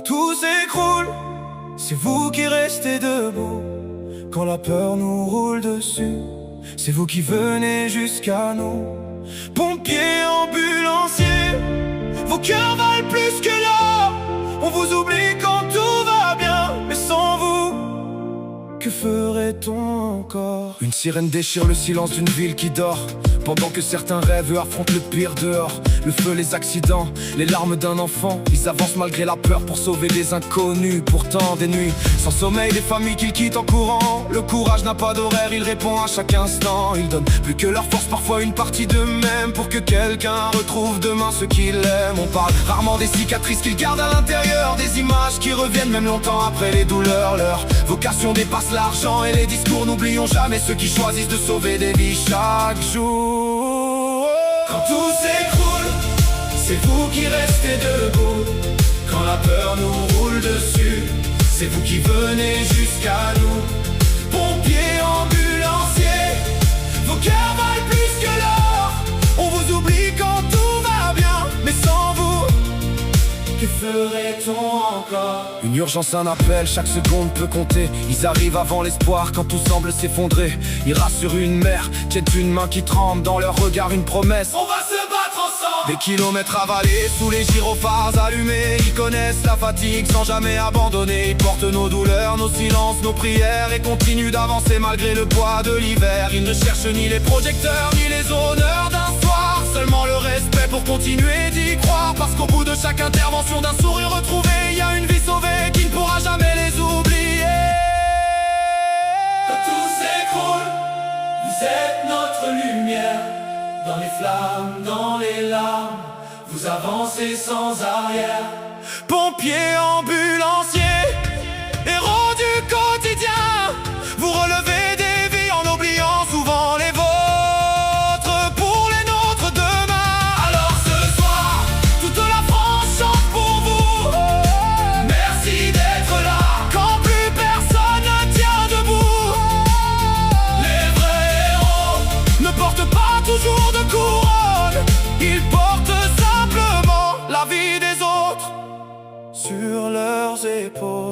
tout s'écroule, c'est vous qui restez debout. Quand la peur nous roule dessus, c'est vous qui venez jusqu'à nous. Pompiers, ambulanciers, vos cœurs valent plus que l'or. On vous oublie quand tout va bien, mais sans vous, que ferait-on encore? Une sirène déchire le silence d'une ville qui dort, pendant que certains rêvent affrontent le pire dehors. Le feu, les accidents, les larmes d'un enfant, ils avancent malgré la peur pour sauver les inconnus. Pourtant des nuits sans sommeil, des familles qu'ils quittent en courant. Le courage n'a pas d'horaire, il répond à chaque instant. Ils donnent plus que leur force, parfois une partie d'eux-mêmes, pour que quelqu'un retrouve demain ce qu'il aime. On parle rarement des cicatrices qu'ils gardent à l'intérieur, des images qui reviennent même longtemps après les douleurs. Leur vocation dépasse l'argent et les discours, n'oublions jamais ceux qui choisissent de sauver des vies chaque jour. Quand tout s'écroule, c'est vous qui restez debout. Quand la peur nous roule dessus, c'est vous qui venez jusqu'à nous. Pompiers, ambulanciers, vos cœurs valent plus que l'or. On vous oublie quand tout va bien, mais sans vous, que ferait-on encore? Une urgence, un appel, chaque seconde peut compter. Ils arrivent avant l'espoir quand tout semble s'effondrer. Ils rassurent une mère, tiennent une main qui tremble, dans leur regard une promesse: on va se battre ensemble. Des kilomètres avalés sous les gyrophares allumés, ils connaissent la fatigue sans jamais abandonner. Ils portent nos douleurs, nos silences, nos prières, et continuent d'avancer malgré le poids de l'hiver. Ils ne cherchent ni les projecteurs ni les honneurs d'un soir, seulement le respect pour continuer d'y croire. Parce qu'au bout de chaque intervention, d'un sourire retrouvé, il y a une vie sauvée qui ne pourra jamais les oublier. Quand tout s'écroule, vous êtes notre lumière. Dans les flammes, dans les larmes, vous avancez sans arrière. Pompiers, ambulanciers, héros du quotidien, vous relevez des vies en oubliant souvent les vôtres pour les nôtres demain. Alors ce soir, toute la France chante pour vous. Merci d'être là quand plus personne ne tient debout. Les vrais héros ne portent pas toujours de couronne, ils portent simplement la vie des autres sur leurs épaules.